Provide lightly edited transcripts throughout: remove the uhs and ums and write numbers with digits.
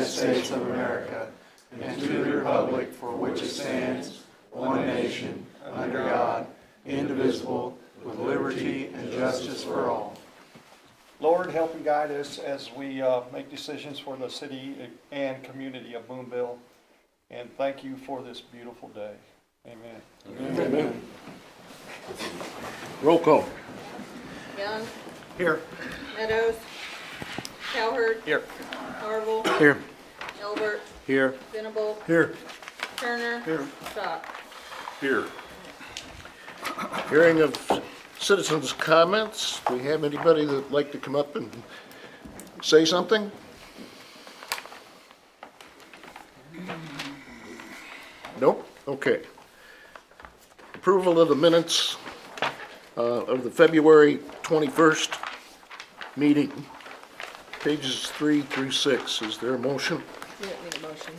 States of America and to the republic for which it stands, one nation, under God, indivisible, with liberty and justice for all. Lord, help and guide us as we make decisions for the city and community of Boonville. And thank you for this beautiful day. Amen. Amen. Roll call. Young, Here. Meadows, Cowherd, Here. Harville, Here. Elbert, Here. Venable, Here. Turner, Here. Stock. Here. Hearing of citizens' comments. Do we have anybody that'd like to come up and say something? Nope? Okay. Approval of the minutes of the February 21st meeting, pages 3 through 6. Is there a motion? You don't need a motion.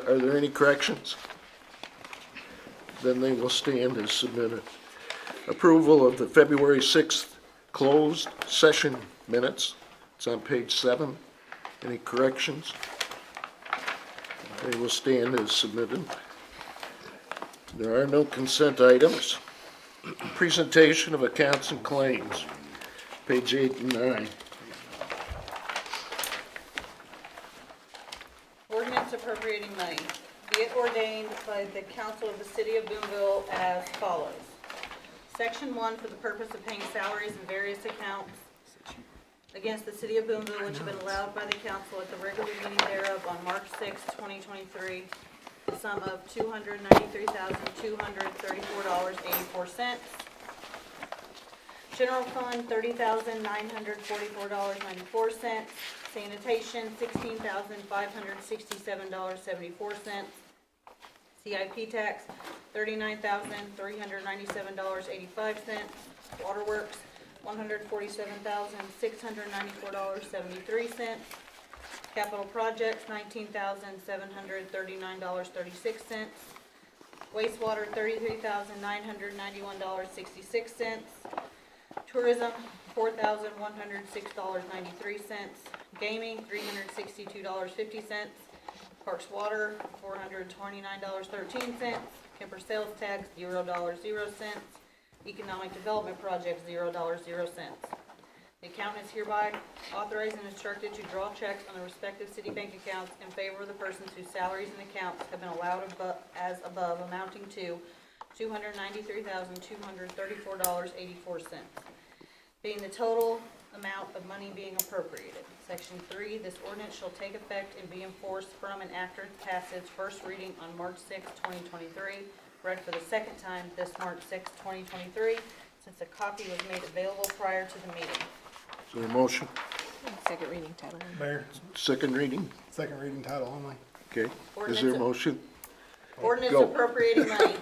Are there any corrections? Then they will stand as submitted. Approval of the February 6th closed session minutes. It's on page 7. Any corrections? They will stand as submitted. There are no consent items. Presentation of accounts and claims, page 8 and 9. Ordinance appropriating money. Be it ordained by the Council of the City of Boonville as follows. Section 1, for the purpose of paying salaries and various accounts against the City of Boonville, which have been allowed by the council at the regular meeting thereof on March 6, 2023, the sum of $293,234.84. General Fund, $30,944.94. Sanitation, $16,567.74. CIP tax, $39,397.85. Waterworks, $147,694.73. Capital projects, $19,739.36. Wastewater, $33,991.66. Tourism, $4,106.93. Gaming, $362.50. Parks Water, $429.13. Kemper sales tax, $0.00. Economic Development Project, $0.00. The accountant is hereby authorized and instructed to draw checks on the respective city bank accounts in favor of the persons whose salaries and accounts have been allowed as above, amounting to $293,234.84, being the total amount of money being appropriated. Section 3, this ordinance shall take effect and be enforced from and after its passage, first reading on March 6, 2023, read for the second time this March 6, 2023, since a copy was made available prior to the meeting. Is there a motion? Second reading title only. Mayor, Second reading? second reading title only. Okay. Is there a motion? Ordinance Go. appropriating money.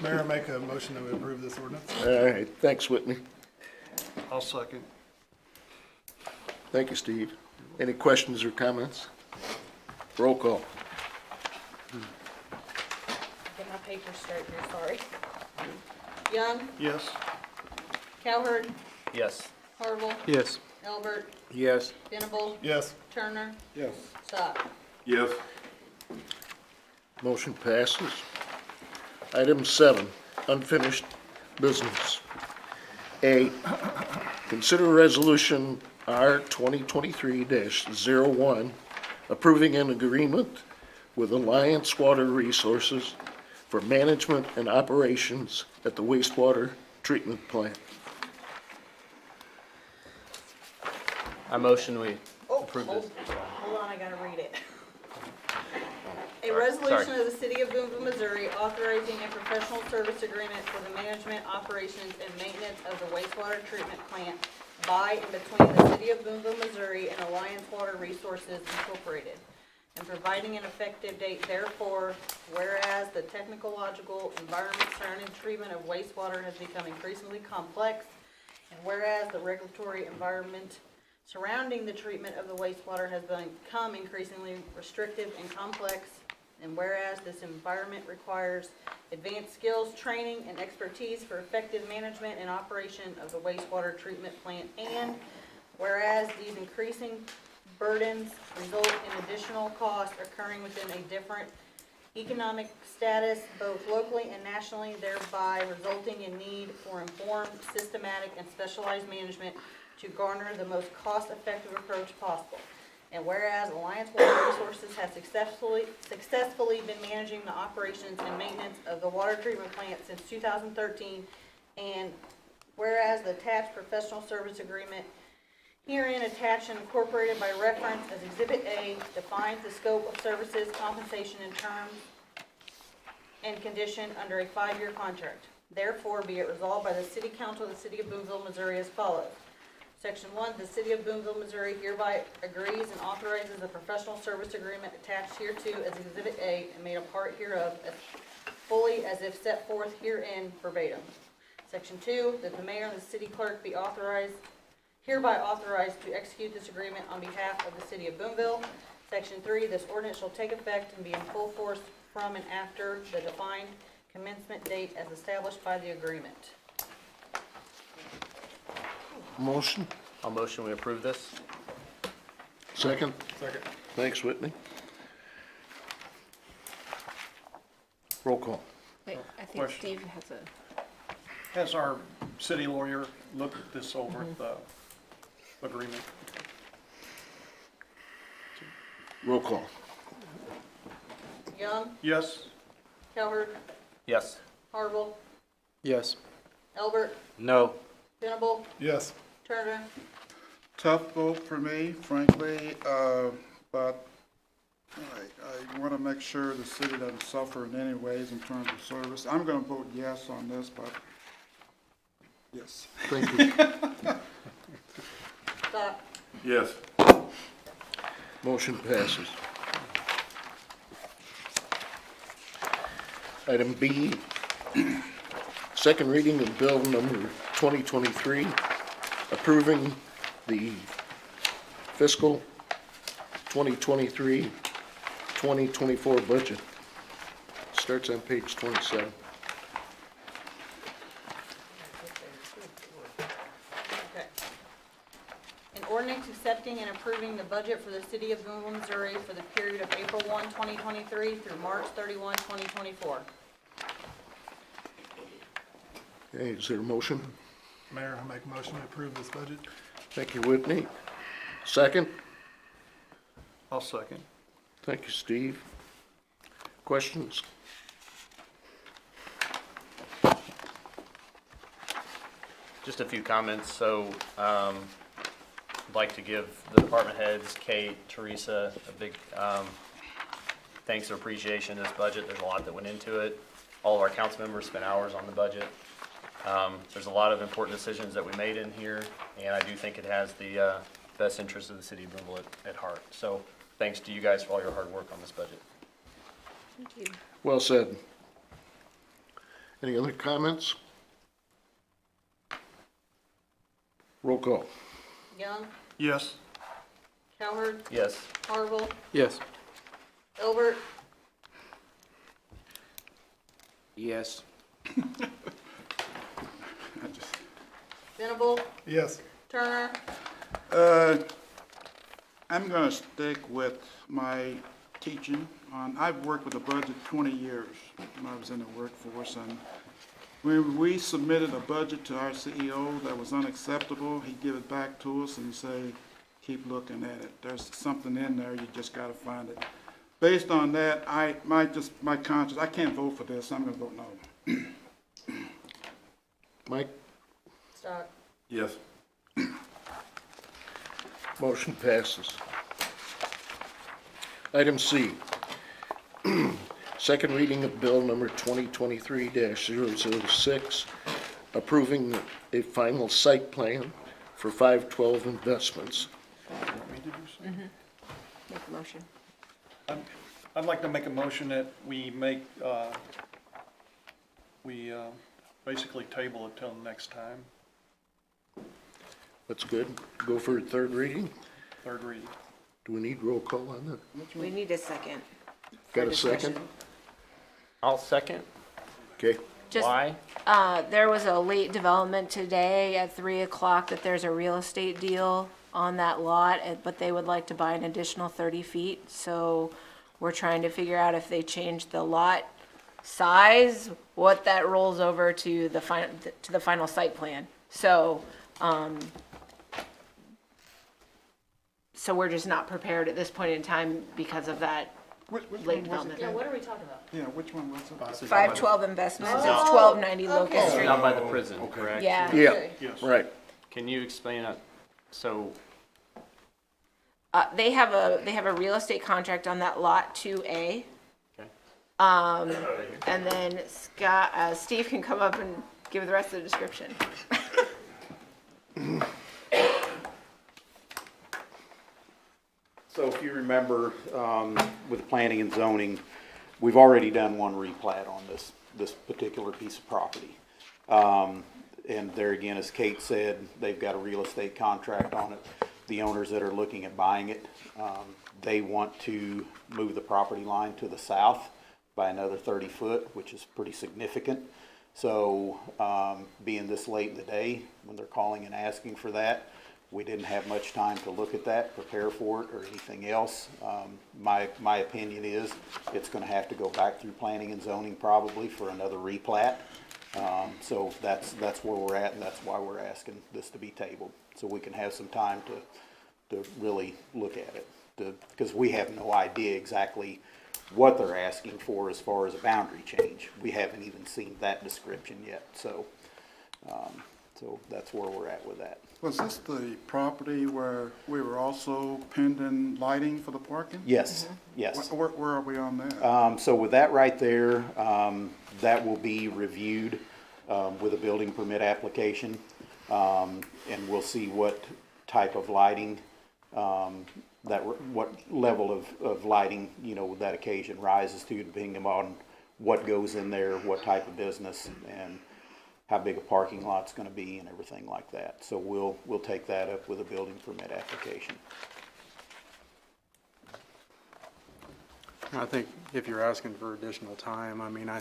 Mayor, I make a motion that we approve this ordinance. All right. Thanks, Whitney. I'll second. Thank you, Steve. Any questions or comments? Roll call. Get my papers straight here, sorry. Young, Yes. Cowherd, Yes. Harville, Yes. Elbert, Yes. Venable, Yes. Turner, Yes. Stock. Yes. Motion passes. Item 7, unfinished business. A, consider resolution R 2023-01 approving an agreement with Alliance Water Resources for management and operations at the wastewater treatment plant. I motion we Oh, approve hold this. on, I gotta read it. A resolution of the City of Boonville, Missouri authorizing a professional service agreement for the management, operations, and maintenance of the wastewater treatment plant by and between the City of Boonville, Missouri and Alliance Water Resources Incorporated, and providing an effective date therefore, whereas the technological environment surrounding treatment of wastewater has become increasingly complex, and whereas the regulatory environment surrounding the treatment of the wastewater has become increasingly restrictive and complex, and whereas this environment requires advanced skills, training, and expertise for effective management and operation of the wastewater treatment plant, and whereas burdens result in additional costs occurring within a different economic status, both locally and nationally, thereby resulting in need for informed, systematic, and specialized management to garner the most cost-effective approach possible. And whereas Alliance Water Resources has successfully been managing the operations and maintenance of the water treatment plant since 2013, and whereas the attached professional service agreement herein attached and incorporated by reference as Exhibit A defines the scope of services, compensation, and terms and condition under a 5-year contract. Therefore, be it resolved by the City Council of the City of Boonville, Missouri as follows. Section 1, the City of Boonville, Missouri hereby agrees and authorizes the professional service agreement attached hereto as Exhibit A and made a part hereof as fully as if set forth herein verbatim. Section 2, that the mayor and the city clerk be hereby authorized to execute this agreement on behalf of the City of Boonville. Section 3, this ordinance shall take effect and be in full force from and after the defined commencement date as established by the agreement. Motion? I'll motion we approve this. Second? Second. Thanks, Whitney. Roll call. Wait, I think Question. Steve has a, Has our city lawyer looked at this over, the agreement? Roll call. Young, Yes? Cowherd, Yes. Harville, Yes. Elbert, No. Venable, Yes. Turner, Tough vote for me, frankly, but I want to make sure the city doesn't suffer in any ways in terms of service. I'm going to vote yes on this, but yes. Thank you. Stock, Yes. Motion passes. Item B, second reading of bill number 2023, approving the fiscal 2023-2024 budget. Starts on page 27. okay. An ordinance accepting and approving the budget for the City of Boonville, Missouri for the period of April 1, 2023 through March 31, 2024. Okay, is there a motion? Mayor, I make a motion to approve this budget. Thank you, Whitney. Second? I'll second. Thank you, Steve. Questions? Just a few comments. So, I'd like to give the department heads, Kate, Teresa, a big thanks and appreciation to this budget. There's a lot that went into it. All of our council members spent hours on the budget. There's a lot of important decisions that we made in here, and I do think it has the best interest of the city of Boonville at heart. So thanks to you guys for all your hard work on this budget. thank you. Well said. Any other comments? Roll call. Young, Yes? Cowherd, Yes. Harville, Yes. Elbert, Yes. Venable, Yes. Turner, I'm going to stick with my teaching on, I've worked with the budget 20 years when I was in the workforce, and when we submitted a budget to our CEO that was unacceptable, he'd give it back to us and say, keep looking at it. There's something in there, you just got to find it. Based on that, my conscience, I can't vote for this, I'm going to vote no. Mike? Stock, Yes. Motion passes. Item C, second reading of bill number 2023-006, approving a final site plan for 512 Investments. Want me to do something? Make a motion. I'd like to make a motion that we make, basically table it till next time, That's good. Go for a third reading. third reading. Do we need roll call on that? We need a second. Got for a second? discussion. I'll second. Okay. Just, Why? there was a late development today at 3 o'clock that there's a real estate deal on that lot, but they would like to buy an additional 30 feet. So we're trying to figure out if they change the lot size, what that rolls over to the final site plan. So, so we're just not prepared at this point in time because of that Which late one was it? development. Yeah, what are we talking about? Yeah, which one was it? 512 Investments, it's Oh, 1290 Locust okay. Street. Down by the prison, correct? Yeah. Yeah, Okay. right. Can you explain that? So, They have a real estate contract on that lot 2A. okay, And then Steve can come up and give the rest of the description. So if you remember, with planning and zoning, we've already done one replat on this particular piece of property. And there again, as Kate said, they've got a real estate contract on it. The owners that are looking at buying it, they want to move the property line to the south by another 30 foot, which is pretty significant. So, being this late in the day, when they're calling and asking for that, we didn't have much time to look at that, prepare for it, or anything else. My opinion is, it's gonna have to go back through planning and zoning probably for another replat. So that's where we're at, and that's why we're asking this to be tabled, so we can have some time to really look at it. Because we have no idea exactly what they're asking for as far as a boundary change. We haven't even seen that description yet, so that's where we're at with that. Was this the property where we were also pending lighting for the parking? Yes, yes. Where are we on that? So with that right there, that will be reviewed with a building permit application. And we'll see what type of lighting, what level of lighting, that occasion rises to, depending on what goes in there, what type of business, and how big a parking lot's gonna be and everything like that. So we'll take that up with a building permit application. I think if you're asking for additional time, I mean, I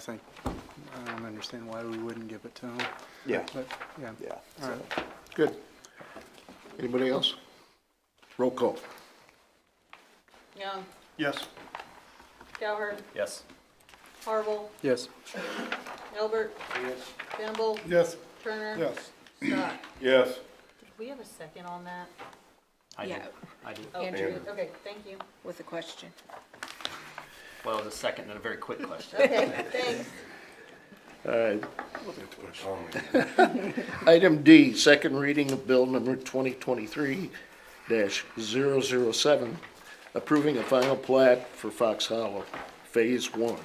don't understand why we wouldn't give it to them. Yeah. But, yeah. Yeah. All right. Good. Anybody else? Roll call. Young, Yes. Cowherd, yes. Harville, Yes. Albert. Yes. Venable, Yes. Turner. Yes. Scott. Yes. Did we have a second on that? I do, Yeah. I do. Oh, Andrew. okay, thank you. With a question. Well, it was a second and a very quick question. Okay, thanks. Item D, second reading of bill number 2023-007, approving a final plat for Fox Hollow, Phase 1.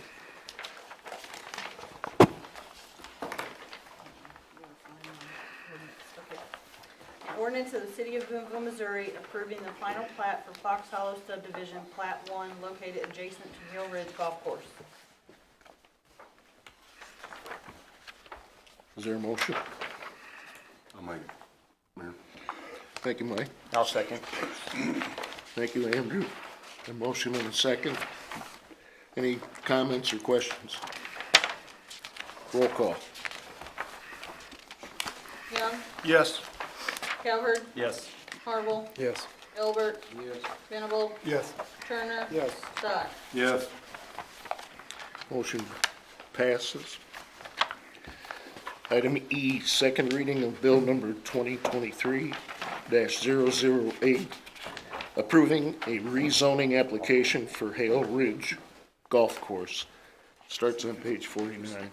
Ordinance of the City of Boonville, Missouri, approving the final plat for Fox Hollow subdivision, Plat 1, located adjacent to Hill Ridge Golf Course. Is there a motion? I'll make it, Mayor. Thank you, Mike. I'll second. Thank you, Andrew. A motion and a second. Any comments or questions? Roll call. Young, Yes. Cowherd, Yes. Harville, Yes. Albert. Yes. Venable, Yes. Turner. Yes. Scott. Yes. Motion passes. Item E, second reading of bill number 2023-008, approving a rezoning application for Hale Ridge Golf Course. Starts on page 49.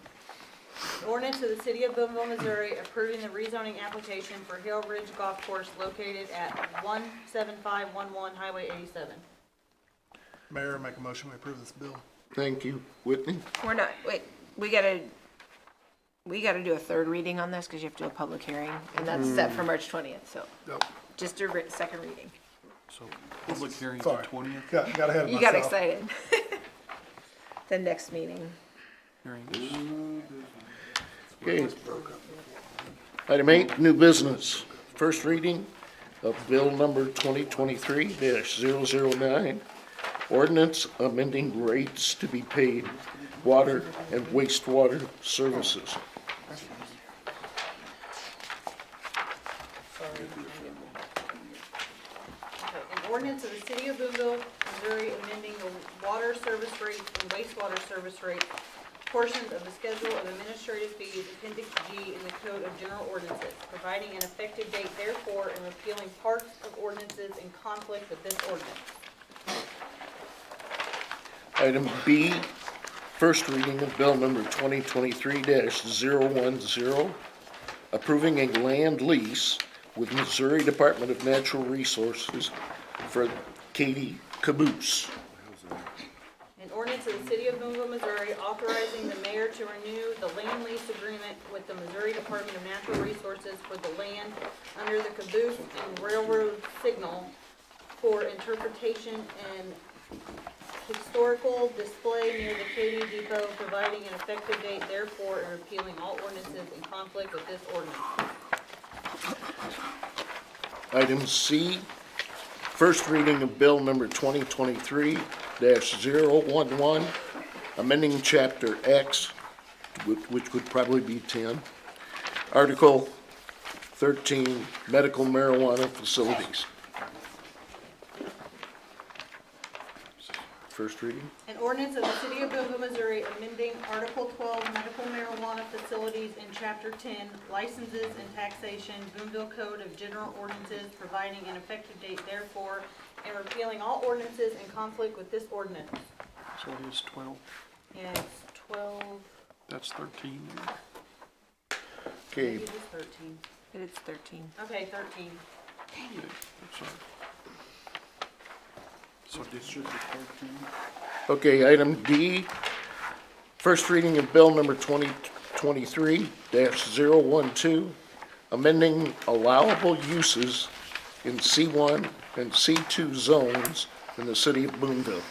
Ordinance of the City of Boonville, Missouri, approving the rezoning application for Hill Ridge Golf Course located at 17511 Highway 87. Mayor, make a motion, we approve this bill. Thank you. Whitney? We're not, wait, we gotta do a third reading on this, because you have to do a public hearing, and that's set for March 20th, so Yep. just do second reading. So, public hearing's Sorry. the 20th? Got ahead of You myself. got excited. The next meeting. Okay. Item 8, new business. First reading of bill number 2023-009, ordinance amending rates to be paid water and wastewater services. the City of Boonville, Missouri, amending the water service rates and wastewater service rates portions of the Schedule of Administrative Fees, Appendix G in the Code of General Ordinances, providing an effective date therefore and repealing parts of ordinances in conflict with this ordinance. Item B, first reading of bill number 2023-010, approving a land lease with Missouri Department of Natural Resources for Katie Caboose. An ordinance of the City of Boonville, Missouri, authorizing the mayor to renew the land lease agreement with the Missouri Department of Natural Resources for the land under the Caboose and Railroad Signal for interpretation and historical display near the Katy Depot, providing an effective date therefore and repealing all ordinances in conflict with this ordinance. Item C, first reading of bill number 2023-011, amending chapter X, which would probably be 10, article 13, medical marijuana facilities. First reading. An ordinance of the City of Boonville, Missouri, amending Article 12, medical marijuana facilities in Chapter 10, licenses and taxation, Boonville Code of General Ordinances, providing an effective date therefore, and repealing all ordinances in conflict with this ordinance. So it is 12, And it's 12, that's 13. Okay, maybe it is 13. It is 13. Okay, 13. So this should be 13. okay, item D, first reading of bill number 2023-012, amending allowable uses in C1 and C2 zones in the city of Boonville.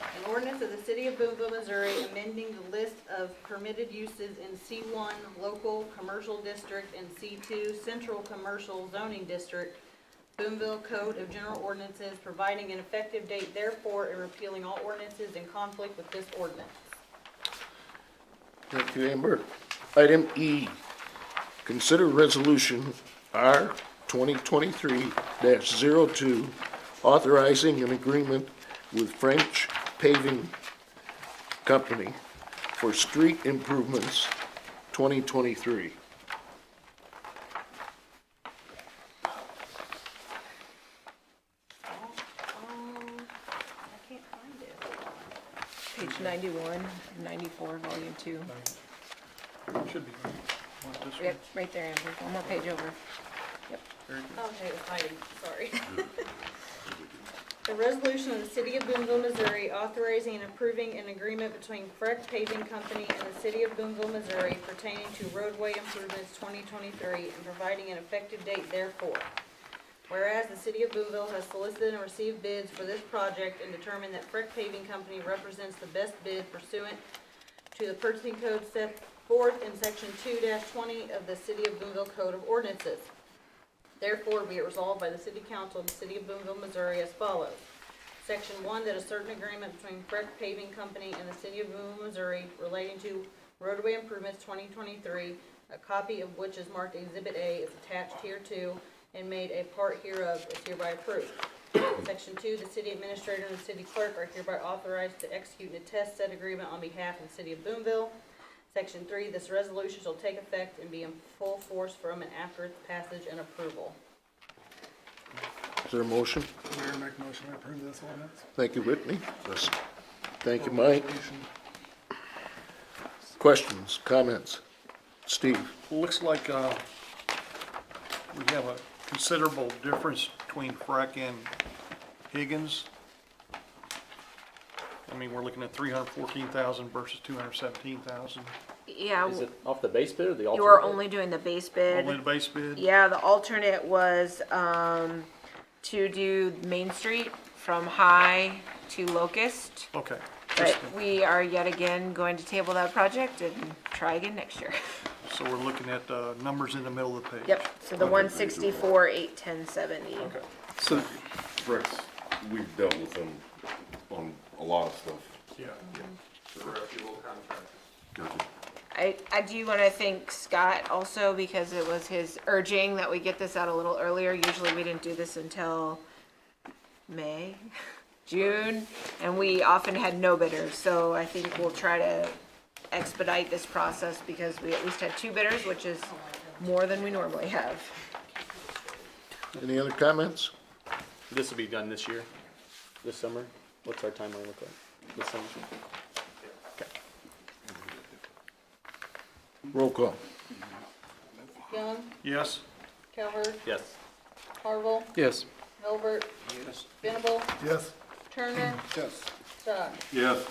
An ordinance of the City of Boonville, Missouri, amending the list of permitted uses in C1 Local Commercial District and C2 Central Commercial Zoning District, Boonville Code of General Ordinances, providing an effective date therefore and repealing all ordinances in conflict with this ordinance. Thank you, Amber. Item E, consider resolution R 2023-02, authorizing an agreement with French Paving Company for street improvements 2023. I can't find it. Page 91, 94, volume 2. Should be. Yep, right there, Amber. One more page over. Okay, it was hiding, sorry. A resolution of the City of Boonville, Missouri, authorizing and approving an agreement between Freck Paving Company and the City of Boonville, Missouri pertaining to roadway improvements 2023 and providing an effective date therefore. Whereas the City of Boonville has solicited and received bids for this project and determined that Freck Paving Company represents the best bid pursuant to the purchasing code set forth in section 2-20 of the City of Boonville Code of Ordinances. Therefore, be it resolved by the City Council of the City of Boonville, Missouri as follows. Section 1, that a certain agreement between Freck Paving Company and the City of Boonville, Missouri relating to roadway improvements 2023, a copy of which is marked Exhibit A, is attached hereto and made a part hereof, is hereby approved. Section 2, the city administrator and the city clerk are hereby authorized to execute and attest said agreement on behalf of the City of Boonville. Section 3, this resolution shall take effect and be in full force from and after its passage and approval. Is there a motion? Mayor, make a motion to approve this ordinance. Thank you, Whitney. Thank you, Mike. Questions, comments? Steve? Looks like we have a considerable difference between Freck and Higgins. I mean, we're looking at 314,000 versus 217,000. Yeah, Is it off the base bid or the alternate? you are only doing the base bid. Only the base bid? Yeah, the alternate was to do Main Street from High to Locust. Okay. But we are yet again going to table that project and try again next year. So we're looking at numbers in the middle of the page. Yep, so the 164, 81070. Okay. So, Rex, we've dealt with them on a lot of stuff. Yeah. Gotcha. I do want to thank Scott also because it was his urging that we get this out a little earlier. Usually we didn't do this until May, June, and we often had no bidders. So I think we'll try to expedite this process because we at least had 2 bidders, which is more than we normally have. Any other comments? This will be done this year, this summer? What's our timeline look like this summer? Roll call. Young, Yes. Calvert, Yes. Harville, Yes. Milbert, Venable, Yes. Turner, Yes. Stock. Yes.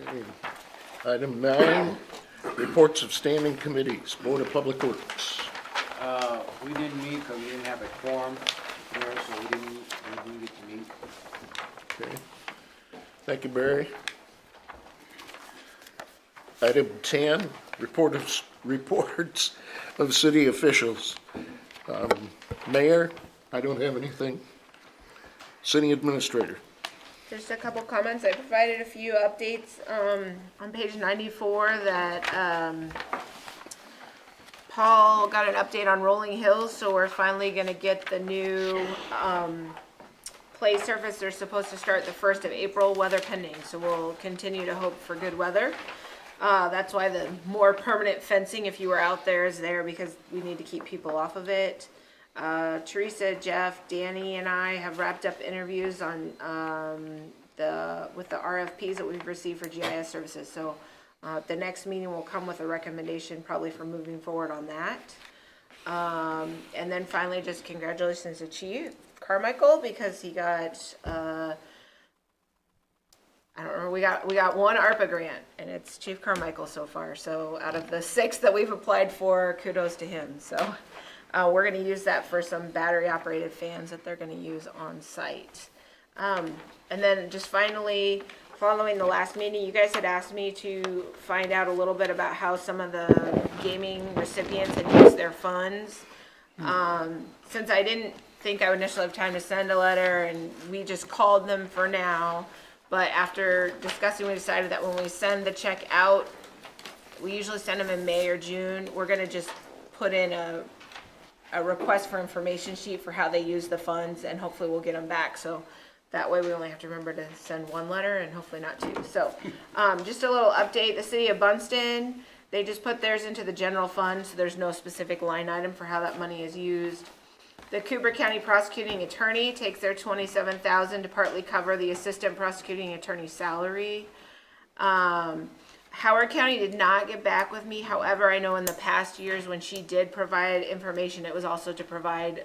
Okay. Item 9, reports of standing committees, Board of Public Works. We didn't meet because we didn't have a quorum there, so we didn't get to meet. Okay. Thank you, Barry. Item 10, reports of city officials. Mayor, I don't have anything. City administrator. Just a couple comments. I provided a few updates on page 94 that Paul got an update on Rolling Hills, so we're finally gonna get the new play surface. They're supposed to start the 1st of April, weather pending, so we'll continue to hope for good weather. That's why the more permanent fencing, if you were out there, is there because we need to keep people off of it. Teresa, Jeff, Danny, and I have wrapped up interviews on with the RFPs that we've received for GIS services. So the next meeting will come with a recommendation probably for moving forward on that. And then finally, just congratulations to Chief Carmichael because he got I don't know, we got 1 ARPA grant, and it's Chief Carmichael so far. So out of the 6 that we've applied for, kudos to him. So we're gonna use that for some battery-operated fans that they're gonna use on site. And then just finally, following the last meeting, you guys had asked me to find out a little bit about how some of the gaming recipients had used their funds. Since I didn't think I would initially have time to send a letter, and we just called them for now, but after discussing, we decided that when we send the check out, we usually send them in May or June. We're gonna just put in a request for information sheet for how they use the funds, and hopefully we'll get them back. So that way we only have to remember to send 1 letter and hopefully not 2. So just a little update, the city of Bunston, they just put theirs into the general fund, so there's no specific line item for how that money is used. The Cooper County Prosecuting Attorney takes their $27,000 to partly cover the Assistant Prosecuting Attorney's salary. Howard County did not get back with me. However, I know in the past years when she did provide information, it was also to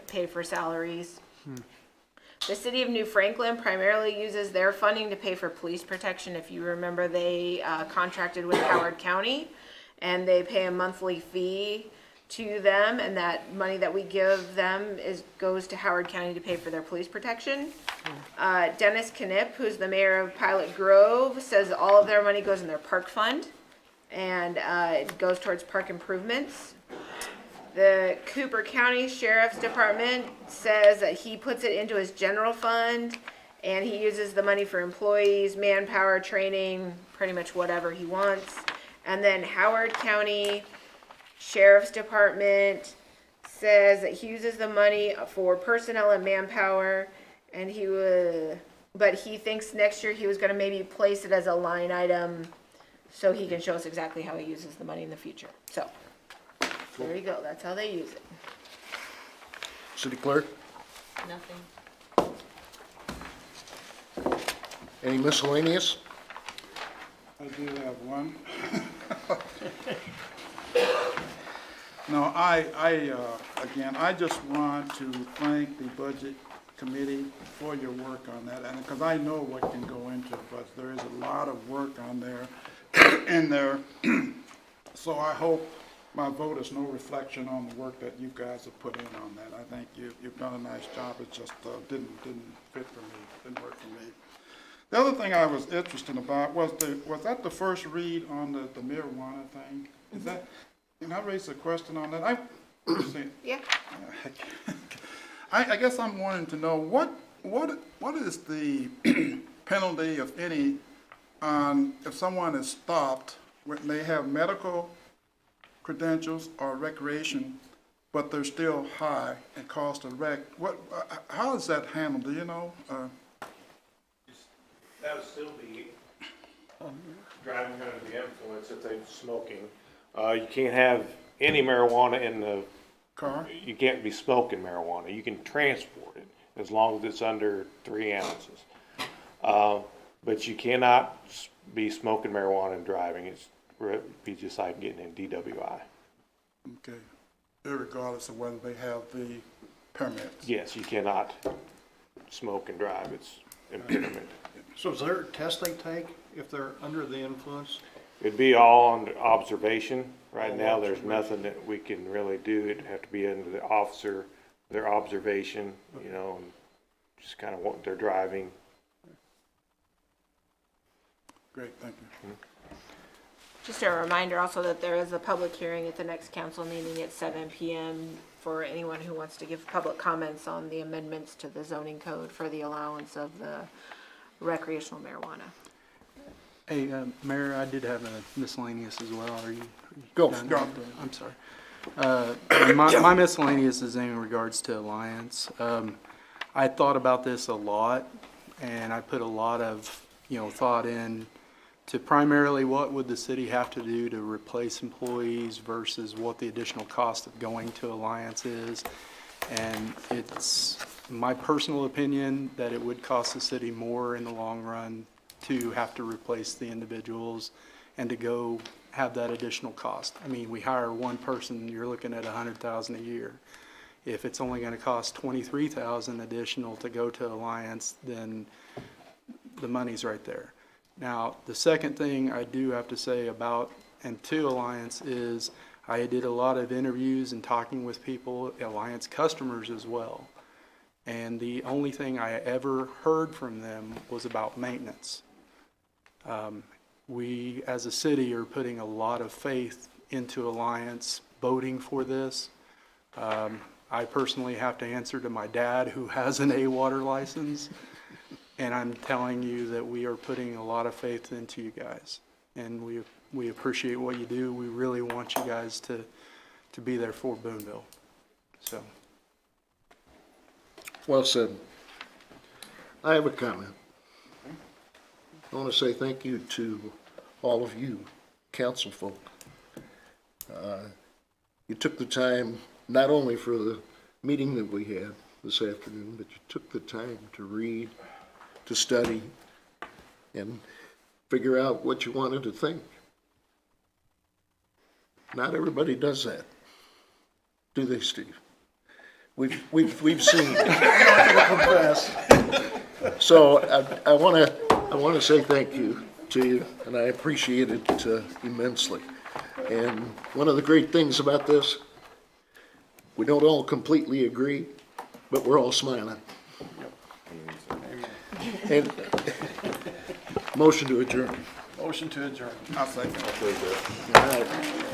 pay for salaries. The city of New Franklin primarily uses their funding to pay for police protection. If you remember, they contracted with Howard County, and they pay a monthly fee to them, and that money that we give them goes to Howard County to pay for their police protection. Dennis Knipp, who's the mayor of Pilot Grove, says all of their money goes in their park fund, and it goes towards park improvements. The Cooper County Sheriff's Department says that he puts it into his general fund, and he uses the money for employees, manpower, training, pretty much whatever he wants. And then Howard County Sheriff's Department says that he uses the money for personnel and manpower, and but he thinks next year he was gonna maybe place it as a line item so he can show us exactly how he uses the money in the future. So, there you go, that's how they use it. City clerk, Nothing. any miscellaneous? I do have one. No, again, I just want to thank the Budget Committee for your work on that, and because I know what can go into it, but there is a lot of work on there, in there. So I hope my vote is no reflection on the work that you guys have put in on that. I think you've done a nice job. It just didn't fit for me, didn't work for me. The other thing I was interested about was that the first read on the marijuana thing? Is that, can I raise a question on that? Yeah. I guess I'm wanting to know what is the penalty, if any, on if someone is stopped when they have medical credentials or recreation but they're still high in cost of rec. How is that handled, do you know? That would still be driving under the influence if they're smoking. You can't have any marijuana in the, Car? you can't be smoking marijuana. You can transport it as long as it's under 3 ounces. But you cannot be smoking marijuana and driving. It's be just like getting in DWI. Okay, irregardless of whether they have the permits. Yes, you cannot smoke and drive. It's impediment. So is there a test they take if they're under the influence? It'd be all under observation. Right now, there's nothing that we can really do. It'd have to be under the officer, their observation, you know, and just kind of what they're driving. Great, thank you. Just a reminder also that there is a public hearing at the next council meeting at 7 p.m. for anyone who wants to give public comments on the amendments to the zoning code for the allowance of the recreational marijuana. Hey, Mayor, I did have a miscellaneous as well. Are you Go. done? I'm sorry. My miscellaneous is in regards to Alliance. I thought about this a lot, and I put a lot of, thought in to primarily what would the city have to do to replace employees versus what the additional cost of going to Alliance is. And it's my personal opinion that it would cost the city more in the long run to have to replace the individuals and to go have that additional cost. I mean, we hire one person, you're looking at $100,000 a year. If it's only gonna cost $23,000 additional to go to Alliance, then the money's right there. Now, the second thing I do have to say about and to Alliance is I did a lot of interviews and talking with people, Alliance customers as well. And the only thing I ever heard from them was about maintenance. We, as a city, are putting a lot of faith into Alliance, voting for this. I personally have to answer to my dad, who has an A water license, and I'm telling you that we are putting a lot of faith into you guys. And we appreciate what you do. We really want you guys to be there for Boonville. So. Well said. I have a comment. I want to say thank you to all of you, council folk. You took the time, not only for the meeting that we had this afternoon, but you took the time to read, to study, and figure out what you wanted to think. Not everybody does that, do they, Steve? We've seen. So I want to say thank you to you, and I appreciate it immensely. And one of the great things about this, we don't all completely agree, but we're all smiling. And motion to adjourn. Motion to adjourn. I'll second. All right.